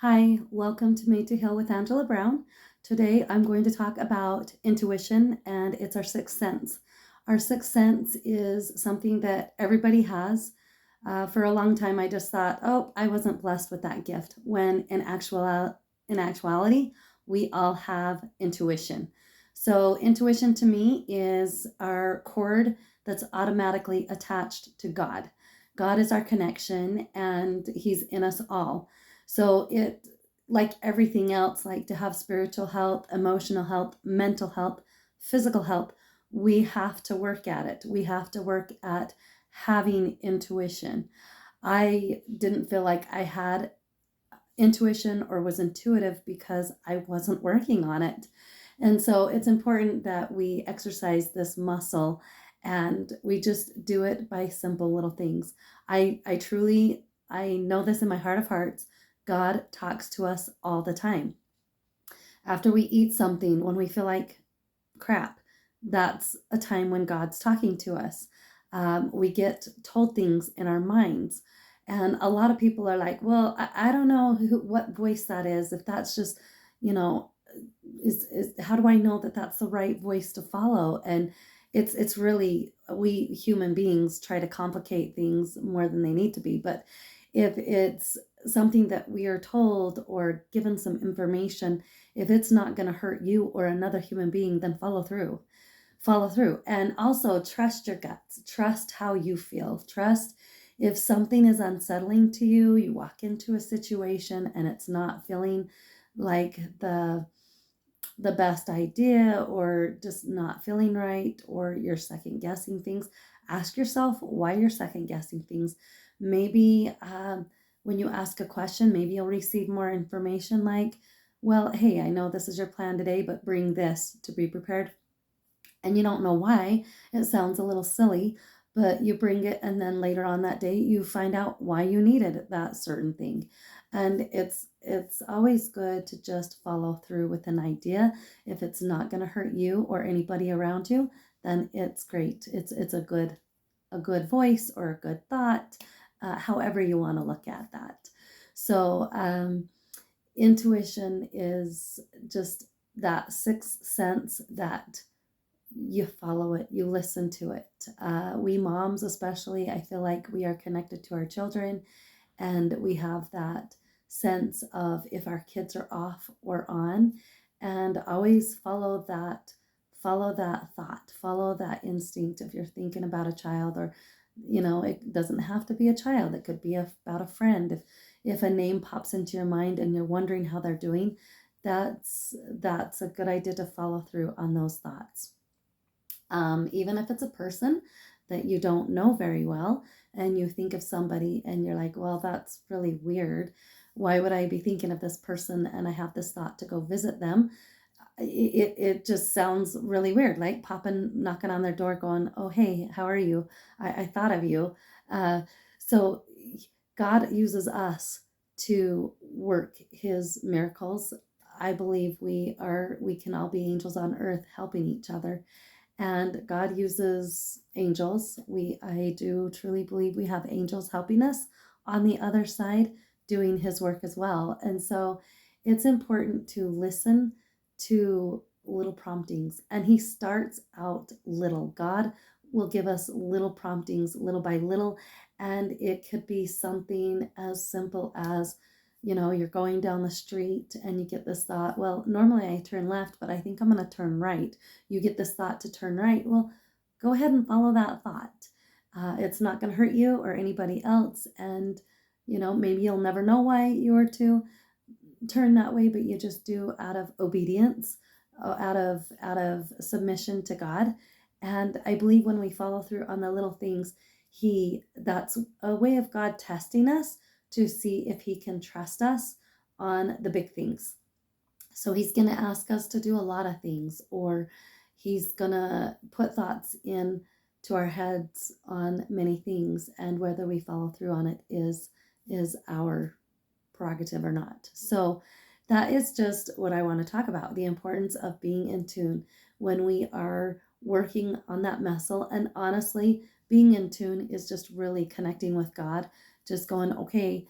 Hi, welcome to Made to Heal with Angela Brown. Today I'm going to talk about intuition, and it's our sixth sense. Our sixth sense is something that everybody has. For a long time, I just thought, oh, I wasn't blessed with that gift, when in actuality, we all have intuition. So, intuition to me is our cord that's automatically attached to God. God is our connection, and He's in us all. So it, like everything else, like to have spiritual health, emotional health, mental health, physical health, we have to work at it. We have to work at having intuition. I didn't feel like I had intuition or was intuitive because I wasn't working on it. And so it's important that we exercise this muscle, and we just do it by simple little things. I truly, I know this in my heart of hearts. God talks to us all the time. After we eat something, when we feel like crap, that's a time when God's talking to us. We get told things in our minds. And a lot of people are like, well, I don't know what voice that is. If that's just, you know, is how do I know that that's the right voice to follow? And it's really, we human beings try to complicate things more than they need to be. But if it's something that we are told or given some information, if it's not going to hurt you or another human being, then follow through. And also trust your guts, trust how you feel, trust if something is unsettling to you, you walk into a situation and it's not feeling like the best idea, or just not feeling right, or you're second guessing things, ask yourself why you're second guessing things. Maybe when you ask a question, maybe you'll receive more information like, well, hey, I know this is your plan today, but bring this to be prepared. And you don't know why. It sounds a little silly, but you bring it, and then later on that day you find out why you needed that certain thing. And it's always good to just follow through with an idea. If it's not going to hurt you or anybody around you, then it's great. It's a good voice or a good thought, however you want to look at that. So intuition is just that sixth sense that you follow it, you listen to it. We moms, especially, I feel like we are connected to our children, and we have that sense of if our kids are off or on, and always follow that thought, follow that instinct. If you're thinking about a child, or it doesn't have to be a child, it could be about a friend. If a name pops into your mind and you're wondering how they're doing, that's a good idea to follow through on those thoughts. Even if it's a person that you don't know very well, and you think of somebody and you're like, well, that's really weird. Why would I be thinking of this person and I have this thought to go visit them? It just sounds really weird, like popping, knocking on their door, going, oh, hey, how are you? I thought of you. So God uses us to work his miracles. I believe we can all be angels on earth helping each other, and God uses angels. I do truly believe we have angels helping us on the other side doing his work as well. And so it's important to listen to little promptings. And he starts out little. God will give us little promptings, little by little. And it could be something as simple as, you're going down the street and you get this thought, well, normally I turn left, but I think I'm going to turn right. You get this thought to turn right. Well, go ahead and follow that thought. It's not going to hurt you or anybody else. And, maybe you'll never know why you were to turn that way, but you just do out of obedience, out of submission to God. And I believe when we follow through on the little things, that's a way of God testing us to see if he can trust us on the big things. So he's going to ask us to do a lot of things, or he's going to put thoughts in to our heads on many things, and whether we follow through on it is our prerogative or not. So that is just what I want to talk about, the importance of being in tune when we are working on that muscle. And honestly, being in tune is just really connecting with God, just going, okay,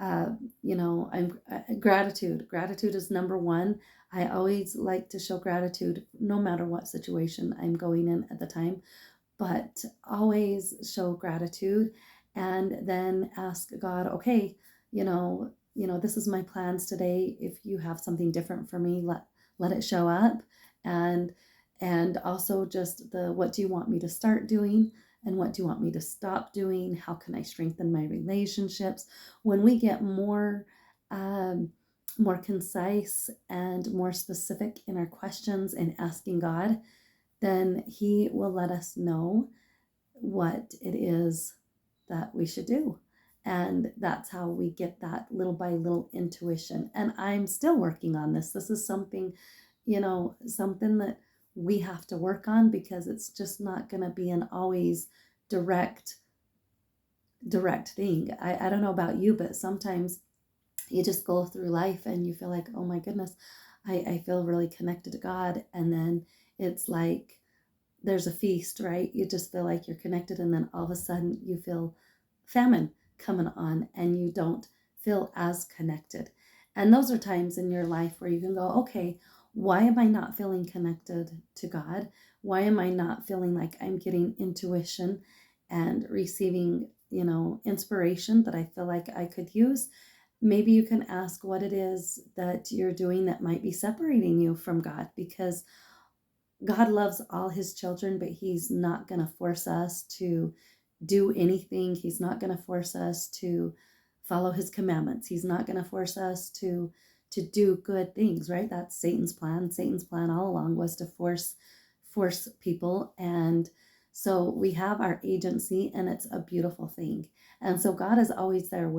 I'm gratitude. Gratitude is number one. I always like to show gratitude no matter what situation I'm going in at the time, but always show gratitude and then ask God, okay, this is my plans today. If you have something different for me, let it show up. And also just the what do you want me to start doing and what do you want me to stop doing? How can I strengthen my relationships? When we get um, more concise and more specific in our questions and asking God, then He will let us know what it is that we should do. And that's how we get that little by little intuition. And I'm still working on this. This is something, something that we have to work on, because it's just not going to be an always direct thing. I don't know about you, but sometimes you just go through life and you feel like, oh my goodness, I feel really connected to God. And then it's like there's a feast, right? You just feel like you're connected, and then all of a sudden you feel famine coming on and you don't feel as connected. And those are times in your life where you can go, okay, why am I not feeling connected to God? Why am I not feeling like I'm getting intuition and receiving, inspiration that I feel like I could use? Maybe you can ask what it is that you're doing that might be separating you from God, because God loves all his children, but he's not going to force us to do anything. He's not going to force us to follow his commandments. He's not going to force us to do good things, right? That's Satan's plan. Satan's plan all along was to force people. And so we have our agency, and it's a beautiful thing. And so God is always there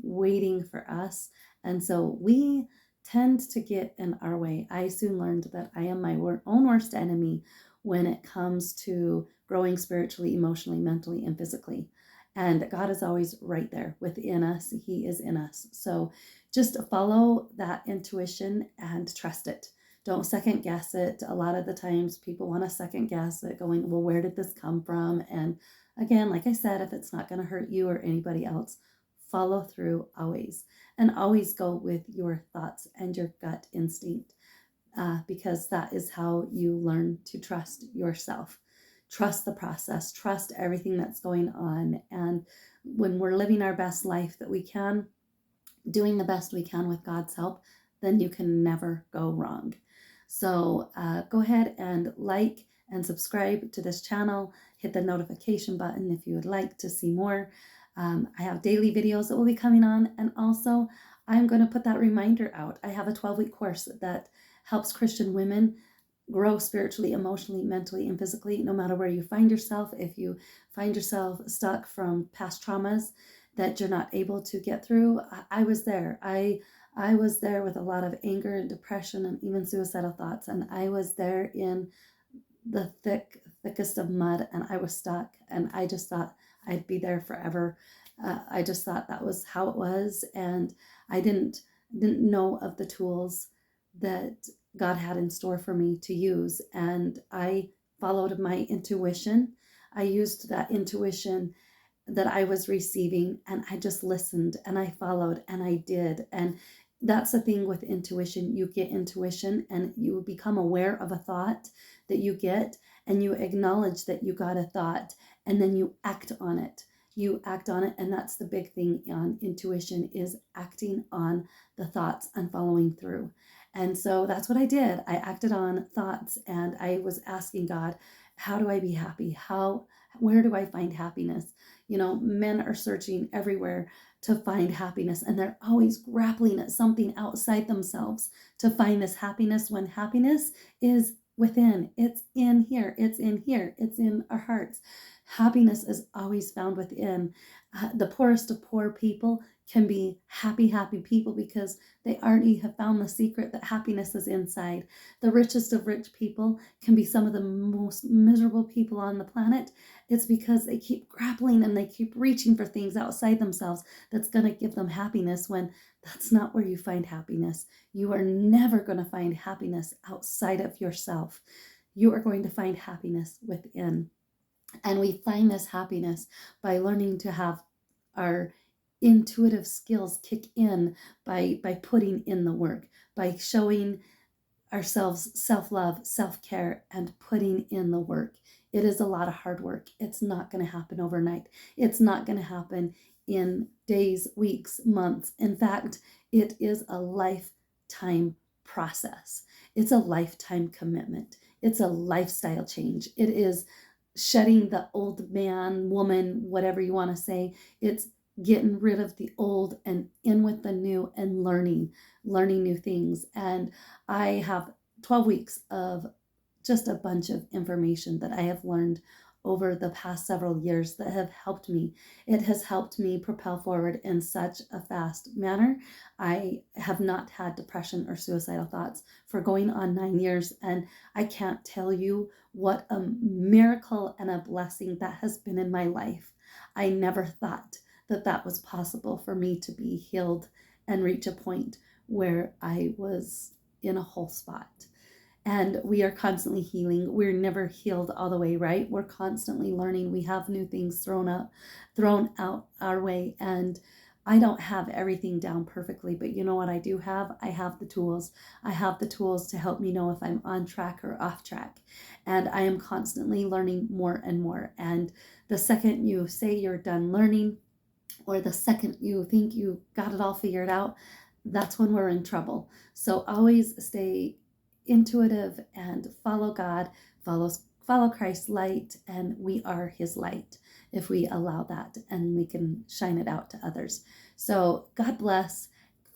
waiting for us. And so we tend to get in our way. I soon learned that I am my own worst enemy when it comes to growing spiritually, emotionally, mentally, and physically. And God is always right there within us. He is in us. So just follow that intuition and trust it. Don't second guess it. A lot of the times people want to second guess it, going, well, where did this come from? And again, like I said, if it's not going to hurt you or anybody else, follow through always. And always go with your thoughts and your gut instinct, because that is how you learn to trust yourself. Trust the process, trust everything that's going on. And when we're living our best life that we can, doing the best we can with God's help, then you can never go wrong. So go ahead and like and subscribe to this channel. Hit the notification button if you would like to see more. I have daily videos that will be coming on, and also I'm going to put that reminder out. I have a 12-week course that helps Christian women grow spiritually, emotionally, mentally, and physically, no matter where you find yourself. If you find yourself stuck from past traumas that you're not able to get through, I was there. I was there with a lot of anger and depression and even suicidal thoughts, and I was there in the thickest of mud, and I was stuck, and I just thought I'd be there forever. I just thought that was how it was, and I didn't know of the tools that God had in store for me to use. And I followed my intuition. I used that intuition that I was receiving, and I just listened and I followed and I did. And that's the thing with intuition. You get intuition and you become aware of a thought that you get, and you acknowledge that you got a thought, and then you act on it. You act on it, and that's the big thing on intuition, is acting on the thoughts and following through. And so that's what I did. I acted on thoughts, and I was asking God, how do I be happy? Where do I find happiness? Men are searching everywhere to find happiness, and they're always grappling at something outside themselves to find this happiness, when happiness is within. It's in here. It's in here. It's in our hearts. Happiness is always found within. The poorest of poor people can be happy people, because they already have found the secret that happiness is inside. The richest of rich people can be some of the most miserable people on the planet. It's because they keep grappling and they keep reaching for things outside themselves that's going to give them happiness, when that's not where you find happiness. You are never going to find happiness outside of yourself. You are going to find happiness within. And we find this happiness by learning to have our intuitive skills kick in by putting in the work, by showing ourselves self-love, self-care, and putting in the work. It is a lot of hard work. It's not going to happen overnight. It's not going to happen in days, weeks, months. In fact, it is a lifetime process. It's a lifetime commitment. It's a lifestyle change. It is shedding the old man, woman, whatever you want to say. It's getting rid of the old and in with the new and learning new things. And I have 12 weeks of just a bunch of information that I have learned over the past several years that have helped me. It has helped me propel forward in such a fast manner. I have not had depression or suicidal thoughts for going on 9 years, and I can't tell you what a miracle and a blessing that has been in my life. I never thought that that was possible for me to be healed and reach a point where I was in a whole spot. And we are constantly healing. We're never healed all the way, right? We're constantly learning. We have new things thrown out our way. And I don't have everything down perfectly, but you know what I do have? I have the tools. I have the tools to help me know if I'm on track or off track. And I am constantly learning more and more. And the second you say you're done learning, or the second you think you got it all figured out, that's when we're in trouble. So always stay intuitive and follow God, follow Christ's light, and we are his light if we allow that, and we can shine it out to others. So God bless.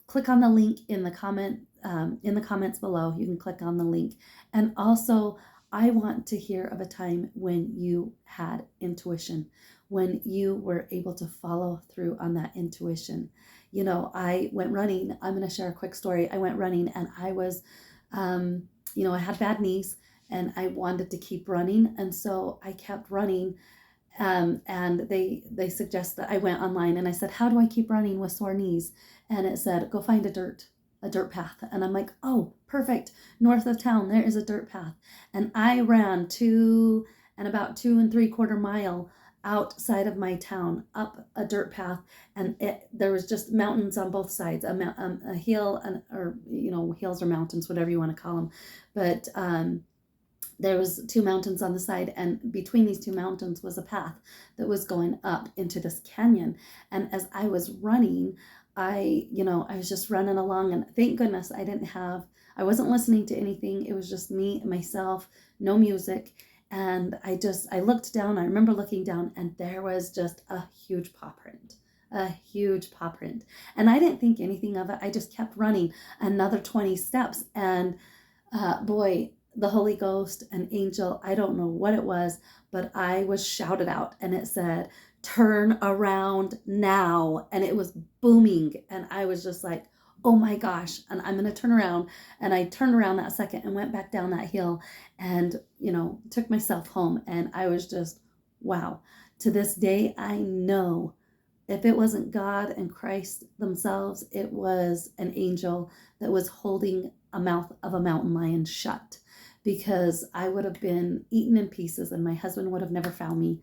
Click on the link in the comments below. You can click on the link. And also, I want to hear of a time when you had intuition, when you were able to follow through on that intuition. You know, I went running. I'm going to share a quick story. I went running and I was, I had bad knees and I wanted to keep running. And so I kept running. And they suggest that I went online and I said, how do I keep running with sore knees? And it said, go find a dirt path. And I'm like, oh, perfect. North of town, there is a dirt path. And I ran about 2 3/4 mile outside of my town up a dirt path, and there was just mountains on both sides, a hill, or hills or mountains, whatever you want to call them, but there was 2 mountains on the side, and between these 2 mountains was a path that was going up into this canyon. And as I was running, I was just running along, and thank goodness I wasn't listening to anything. It was just me and myself, no music. And I looked down. I remember looking down, and there was just a huge paw print. And I didn't think anything of it. I just kept running another 20 steps. And boy, the Holy Ghost, an angel, I don't know what it was, but I was shouted out, and it said, turn around now. And it was booming. And I was just like, oh my gosh, and I'm going to turn around. And I turned around that second and went back down that hill and, took myself home. And I was just, wow. To this day, I know if it wasn't God and Christ themselves, it was an angel that was holding a mouth of a mountain lion shut, because I would have been eaten in pieces and my husband would have never found me.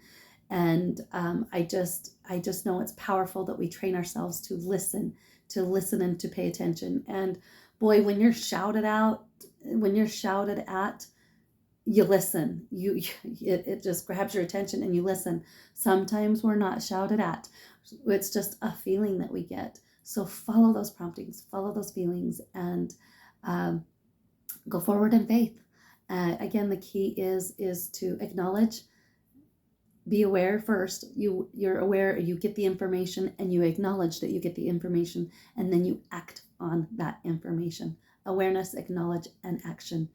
And I just know it's powerful that we train ourselves to listen and to pay attention. And boy, when you're shouted at, you listen. It just grabs your attention and you listen. Sometimes we're not shouted at. It's just a feeling that we get. So follow those promptings, follow those feelings, and go forward in faith. Again, the key is to acknowledge. Be aware first. You're aware, you get the information, and you acknowledge that you get the information, and then you act on that information. Awareness, acknowledge, and action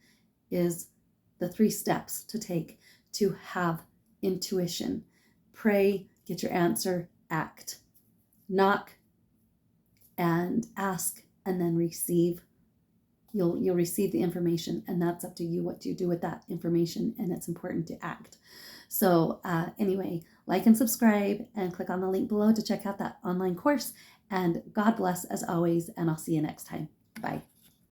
is the 3 steps to take to have intuition. Pray, get your answer, act. Knock and ask, and then receive. You'll receive the information, and that's up to you what you do with that information, and it's important to act. So anyway, like and subscribe, and click on the link below to check out that online course. And God bless as always, and I'll see you next time. Bye.